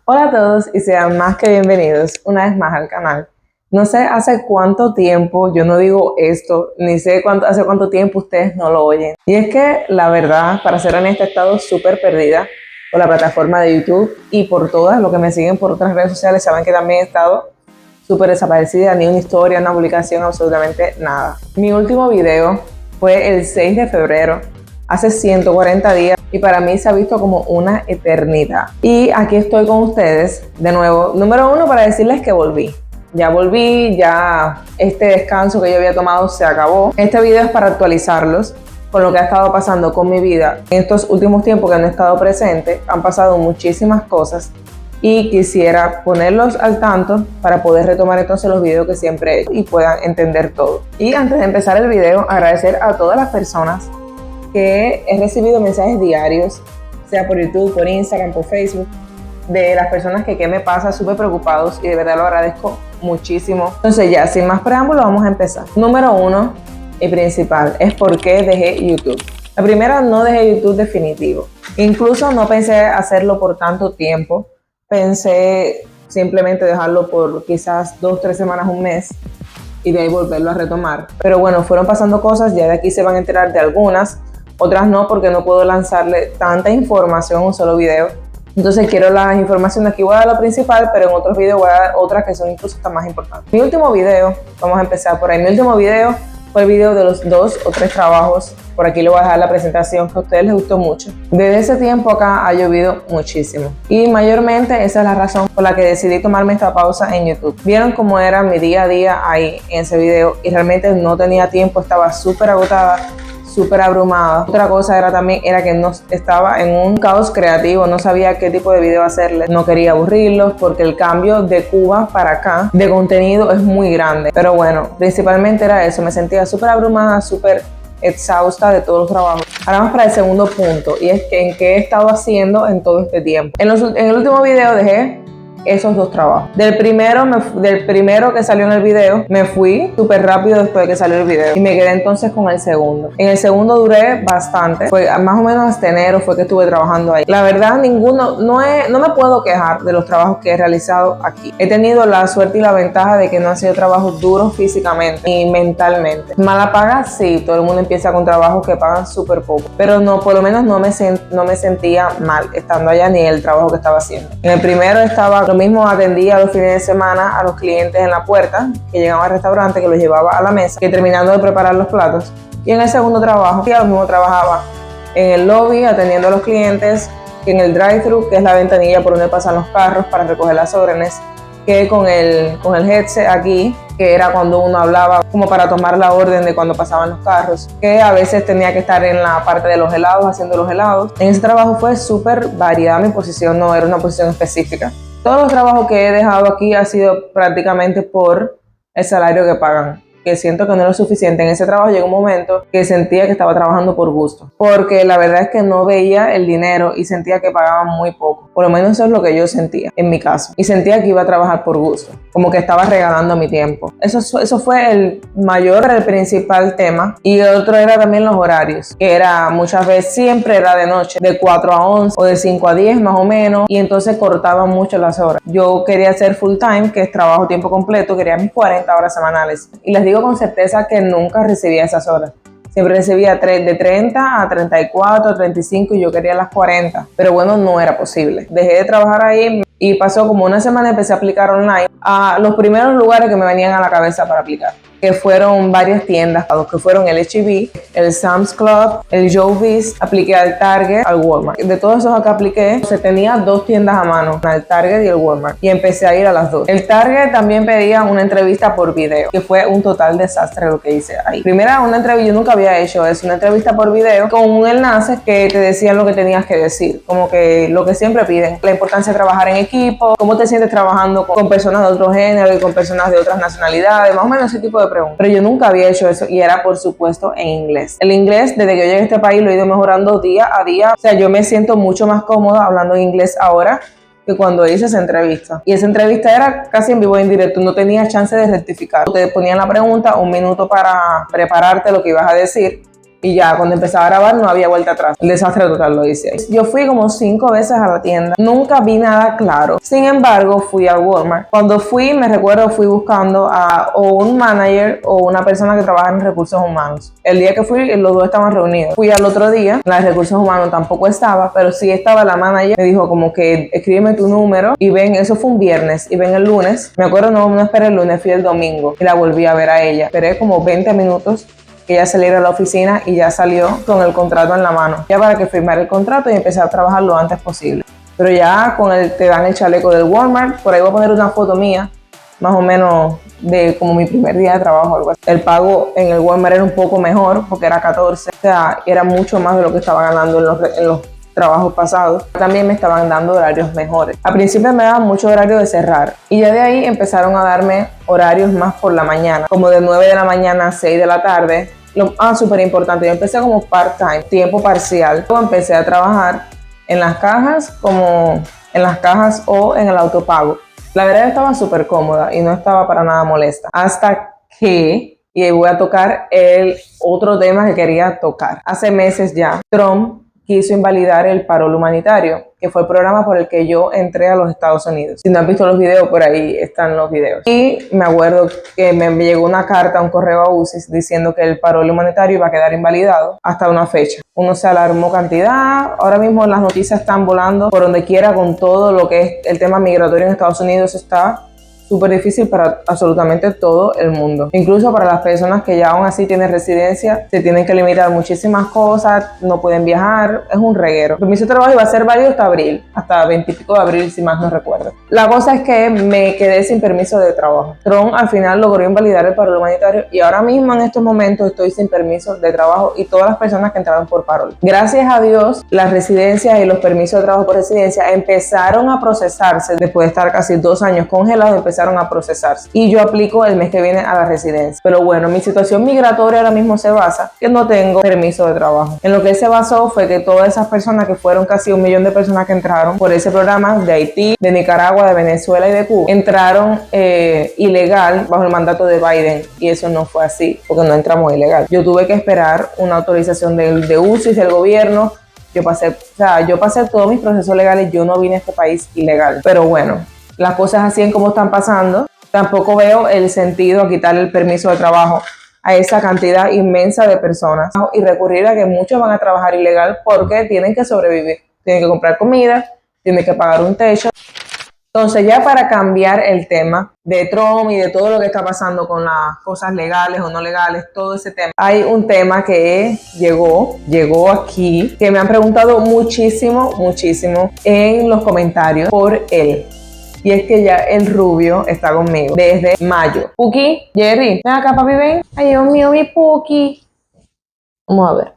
Hola a todos y sean más que bienvenidos una vez más al canal. No sé hace cuánto tiempo yo no digo esto, ni sé hace cuánto tiempo ustedes no lo oyen. Y es que la verdad, para ser honesta, he estado súper perdida por la plataforma de YouTube y por todas los que me siguen por otras redes sociales saben que también he estado súper desaparecida, ni una historia, una publicación, absolutamente nada. Mi último video fue el 6 de febrero, hace 140 días, y para mí se ha visto como una eternidad. Y aquí estoy con ustedes de nuevo, número uno, para decirles que volví. Ya volví, ya este descanso que yo había tomado se acabó. Este video es para actualizarlos con lo que ha estado pasando con mi vida. En estos últimos tiempos que no he estado presente, han pasado muchísimas cosas y quisiera ponerlos al tanto para poder retomar entonces los videos que siempre he hecho y puedan entender todo. Y antes de empezar el video, agradecer a todas las personas que he recibido mensajes diarios, sea por YouTube, por Instagram, por Facebook, de las personas que qué me pasa, súper preocupados, y de verdad lo agradezco muchísimo. Entonces ya, sin más preámbulo, vamos a empezar. Número uno y principal es por qué dejé YouTube. La primera, no dejé YouTube definitivo. Incluso no pensé hacerlo por tanto tiempo. Pensé simplemente dejarlo por quizás 2-3 semanas, un mes, y de ahí volverlo a retomar. Pero bueno, fueron pasando cosas, ya de aquí se van a enterar de algunas, otras no, porque no puedo lanzarle tanta información en un solo video. Entonces quiero las informaciones, aquí voy a dar lo principal, pero en otros videos voy a dar otras que son incluso hasta más importantes. Mi último video, vamos a empezar por ahí, mi último video fue el video de los 2 o 3 trabajos. Por aquí le voy a dejar la presentación que a ustedes les gustó mucho. Desde ese tiempo acá ha llovido muchísimo y mayormente esa es la razón por la que decidí tomarme esta pausa en YouTube. Vieron cómo era mi día a día ahí en ese video y realmente no tenía tiempo, estaba súper agotada, súper abrumada. Otra cosa era que no estaba en un caos creativo, no sabía qué tipo de video hacerles, no quería aburrirlos porque el cambio de Cuba para acá de contenido es muy grande. Pero bueno, principalmente era eso, me sentía súper abrumada, súper exhausta de todos los trabajos. Ahora vamos para el segundo punto, y es que en qué he estado haciendo en todo este tiempo. En el último video dejé esos 2 trabajos. Del primero que salió en el video, me fui súper rápido después de que salió el video y me quedé entonces con el segundo. En el segundo duré bastante, fue más o menos hasta enero fue que estuve trabajando ahí. La verdad, no me puedo quejar de los trabajos que he realizado aquí. He tenido la suerte y la ventaja de que no han sido trabajos duros físicamente y mentalmente. Mala paga, sí, todo el mundo empieza con trabajos que pagan súper poco, pero no, por lo menos no me sentía mal estando allá ni el trabajo que estaba haciendo. En el primero estaba lo mismo, atendía los fines de semana a los clientes en la puerta que llegaban al restaurante, que los llevaba a la mesa, que terminando de preparar los platos. Y en el segundo trabajo, ya lo mismo, trabajaba en el lobby atendiendo a los clientes, que en el drive-thru, que es la ventanilla por donde pasan los carros para recoger las órdenes, que con el headset aquí, que era cuando uno hablaba como para tomar la orden de cuando pasaban los carros, que a veces tenía que estar en la parte de los helados, haciendo los helados. En ese trabajo fue súper variada mi posición, no era una posición específica. Todos los trabajos que he dejado aquí ha sido prácticamente por el salario que pagan, que siento que no es lo suficiente. En ese trabajo llegó un momento que sentía que estaba trabajando por gusto, porque la verdad es que no veía el dinero y sentía que pagaban muy poco. Por lo menos eso es lo que yo sentía en mi caso. Y sentía que iba a trabajar por gusto, como que estaba regalando mi tiempo. Eso fue el principal tema. Y el otro era también los horarios, que era muchas veces, siempre era de noche, de 4 a 11 o de 5 a 10 más o menos, y entonces cortaban mucho las horas. Yo quería hacer full time, que es trabajo tiempo completo, quería mis 40 horas semanales. Y les digo con certeza que nunca recibía esas horas. Siempre recibía de 30 a 34, 35 y yo quería las 40. Pero bueno, no era posible. Dejé de trabajar ahí y pasó como una semana, empecé a aplicar online a los primeros lugares que me venían a la cabeza para aplicar, que fueron varias tiendas, a los que fueron el H-E-B, el Sam's Club, el Joe's, apliqué al Target, al Walmart. De todos esos acá apliqué, se tenía 2 tiendas a mano, el Target y el Walmart, y empecé a ir a las 2. El Target también pedía una entrevista por video, que fue un total desastre lo que hice ahí. Primera, una entrevista, yo nunca había hecho eso, una entrevista por video con un enlace que te decían lo que tenías que decir, como que lo que siempre piden, la importancia de trabajar en equipo, cómo te sientes trabajando con personas de otro género y con personas de otras nacionalidades, más o menos ese tipo de preguntas. Pero yo nunca había hecho eso y era, por supuesto, en inglés. El inglés, desde que yo llegué a este país, lo he ido mejorando día a día. O sea, yo me siento mucho más cómoda hablando en inglés ahora que cuando hice esa entrevista. Y esa entrevista era casi en vivo e en directo, no tenía chance de rectificar. Te ponían la pregunta, 1 minuto para prepararte lo que ibas a decir Y ya cuando empezaba a grabar no había vuelta atrás. El desastre total lo hice. Yo fui como 5 veces a la tienda. Nunca vi nada claro. Sin embargo, fui a Walmart. Cuando fui, me recuerdo, fui buscando a o un manager o una persona que trabaja en recursos humanos. El día que fui, los dos estaban reunidos. Fui al otro día, la de recursos humanos tampoco estaba, pero sí estaba la manager. Me dijo como que escríbeme tu número y ven, eso fue un viernes y ven el lunes. Me acuerdo, no esperé el lunes, fui el domingo y la volví a ver a ella. Esperé como 20 minutos que ella saliera a la oficina y ya salió con el contrato en la mano. Ya para que firmara el contrato y empecé a trabajar lo antes posible. Pero ya te dan el chaleco del Walmart. Por ahí voy a poner una foto mía, más o menos de como mi primer día de trabajo, algo así. El pago en el Walmart era un poco mejor porque era 14, o sea, era mucho más de lo que estaba ganando en los trabajos pasados. También me estaban dando horarios mejores. Al principio me daban mucho horario de cerrar y ya de ahí empezaron a darme horarios más por la mañana, como de 9 de la mañana a 6 de la tarde. Súper importante, yo empecé como part-time, tiempo parcial. Luego empecé a trabajar en las cajas, como en las cajas o en el autopago. La verdad estaba súper cómoda y no estaba para nada molesta. Hasta que, y voy a tocar el otro tema que quería tocar. Hace meses ya, Trump quiso invalidar el parol humanitario, que fue el programa por el que yo entré a los Estados Unidos. Si no han visto los videos, por ahí están los videos. Y me acuerdo que me llegó una carta, un correo a UCIS diciendo que el parol humanitario iba a quedar invalidado hasta una fecha. Uno se alarmó cantidad. Ahora mismo las noticias están volando por donde quiera con todo lo que es el tema migratorio en Estados Unidos. Está súper difícil para absolutamente todo el mundo. Incluso para las personas que ya aún así tienen residencia, se tienen que limitar muchísimas cosas, no pueden viajar, es un reguero. El permiso de trabajo iba a ser válido hasta abril, hasta 20 y pico de abril, si más no recuerdo. La cosa es que me quedé sin permiso de trabajo. Trump al final logró invalidar el parol humanitario y ahora mismo en estos momentos estoy sin permiso de trabajo y todas las personas que entraron por parol. Gracias a Dios, las residencias y los permisos de trabajo por residencia empezaron a procesarse después de estar casi 2 años congelados, empezaron a procesarse y yo aplico el mes que viene a la residencia. Pero bueno, mi situación migratoria ahora mismo se basa que no tengo permiso de trabajo. En lo que se basó fue que todas esas personas, que fueron casi 1 millón de personas que entraron por ese programa de Haití, de Nicaragua, de Venezuela y de Cuba, entraron ilegal bajo el mandato de Biden y eso no fue así porque no entramos ilegal. Yo tuve que esperar una autorización de UCIS del gobierno. Yo pasé todos mis procesos legales, yo no vine a este país ilegal. Pero bueno, las cosas así en cómo están pasando, tampoco veo el sentido a quitar el permiso de trabajo a esa cantidad inmensa de personas y recurrir a que muchos van a trabajar ilegal porque tienen que sobrevivir, tienen que comprar comida, tienen que pagar un techo. Entonces ya para cambiar el tema de Trump y de todo lo que está pasando con las cosas legales o no legales, todo ese tema, hay un tema que llegó aquí, que me han preguntado muchísimo en los comentarios por él. Y es que ya el rubio está conmigo desde mayo. Puki, Jerry, ven acá, papi, ven. Ay, Dios mío, mi Puki. Vamos a ver.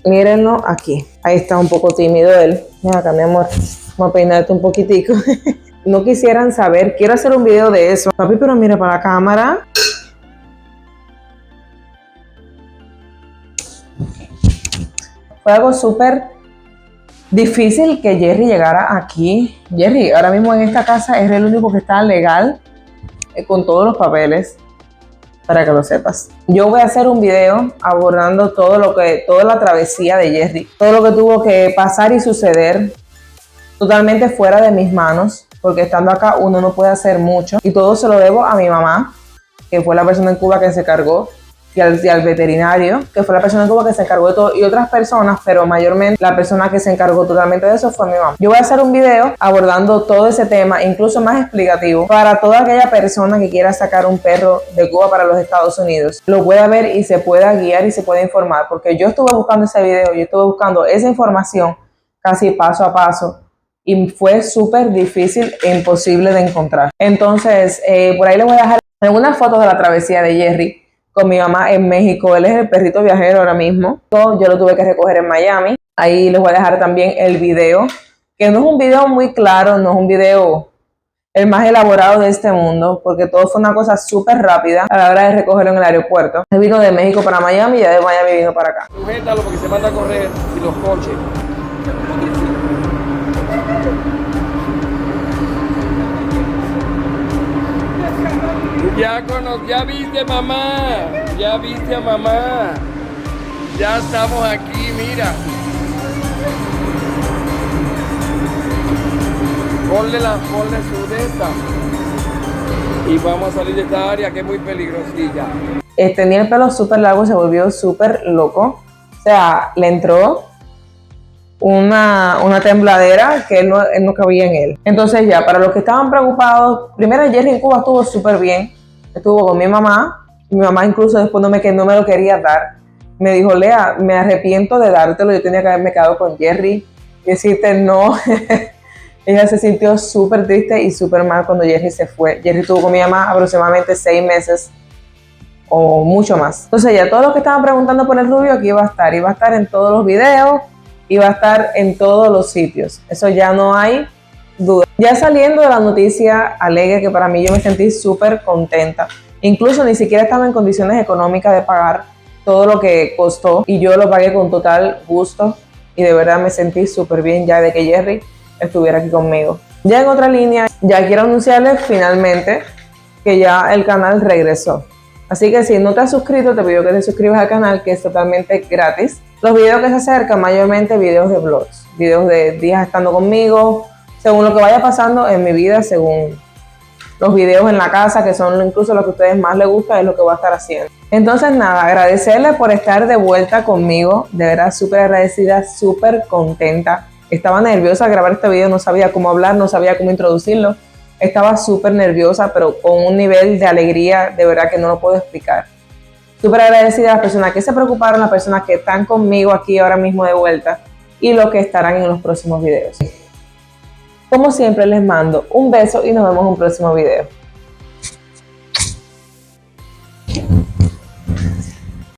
Mírenlo aquí. Ahí está un poco tímido él. Ven acá, mi amor. Vamos a peinarte un poquitico. No quisieran saber. Quiero hacer un video de eso. Papi, pero mira para la cámara. Fue algo súper difícil que Jerry llegara aquí. Jerry, ahora mismo en esta casa es el único que está legal con todos los papeles, para que lo sepas. Yo voy a hacer un video abordando toda la travesía de Jerry, todo lo que tuvo que pasar y suceder, totalmente fuera de mis manos, porque estando acá uno no puede hacer mucho y todo se lo debo a mi mamá, que fue la persona en Cuba que se cargó, y al veterinario, que fue la persona en Cuba que se encargó de todo, y otras personas, pero mayormente la persona que se encargó totalmente de eso fue mi mamá. Yo voy a hacer un video abordando todo ese tema, incluso más explicativo, para toda aquella persona que quiera sacar un perro de Cuba para los Estados Unidos. Lo pueda ver y se pueda guiar y se pueda informar, porque yo estuve buscando ese video, yo estuve buscando esa información casi paso a paso, y fue súper difícil e imposible de encontrar. Entonces, por ahí les voy a dejar algunas fotos de la travesía de Jerry con mi mamá en México. Él es el perrito viajero ahora mismo. Yo lo tuve que recoger en Miami. Ahí les voy a dejar también el video, que no es un video muy claro, no es un video el más elaborado de este mundo, porque todo fue una cosa súper rápida a la hora de recogerlo en el aeropuerto. Él vino de México para Miami y ya de Miami vino para acá. Sujétalo porque se manda a correr y los coches. Ya viste mamá, ya viste a mamá. Ya estamos aquí, mira. Ponle su de esta. Y vamos a salir de esta área que es muy peligrosilla. Tenía el pelo súper largo, se volvió súper loco. O sea, le entró una tembladera que él no cabía en él. Entonces ya, para los que estaban preocupados, primero Jerry en Cuba estuvo súper bien. Estuvo con mi mamá. Mi mamá incluso después no me lo quería dar. Me dijo, Lea, me arrepiento de dártelo. Yo tenía que haberme quedado con Jerry y decirte no. Ella se sintió súper triste y súper mal cuando Jerry se fue. Jerry estuvo con mi mamá aproximadamente 6 meses o mucho más. Entonces ya todos los que estaban preguntando por el rubio, aquí iba a estar en todos los videos, iba a estar en todos los sitios. Eso ya no hay duda. Ya saliendo de la noticia alegre, que para mí yo me sentí súper contenta. Incluso ni siquiera estaba en condiciones económicas de pagar todo lo que costó y yo lo pagué con total gusto y de verdad me sentí súper bien ya de que Jerry estuviera aquí conmigo. Ya en otra línea, ya quiero anunciarles finalmente que ya el canal regresó. Así que si no te has suscrito, te pido que te suscribas al canal, que es totalmente gratis. Los videos que se acercan, mayormente videos de vlogs, videos de días estando conmigo, según lo que vaya pasando en mi vida, según los videos en la casa, que son incluso los que a ustedes más les gusta, es lo que voy a estar haciendo. Entonces nada, agradecerles por estar de vuelta conmigo, de verdad súper agradecida, súper contenta. Estaba nerviosa al grabar este video, no sabía cómo hablar, no sabía cómo introducirlo. Estaba súper nerviosa, pero con un nivel de alegría de verdad que no lo puedo explicar. Súper agradecida a las personas que se preocuparon, las personas que están conmigo aquí ahora mismo de vuelta y los que estarán en los próximos videos. Como siempre les mando un beso y nos vemos en un próximo video.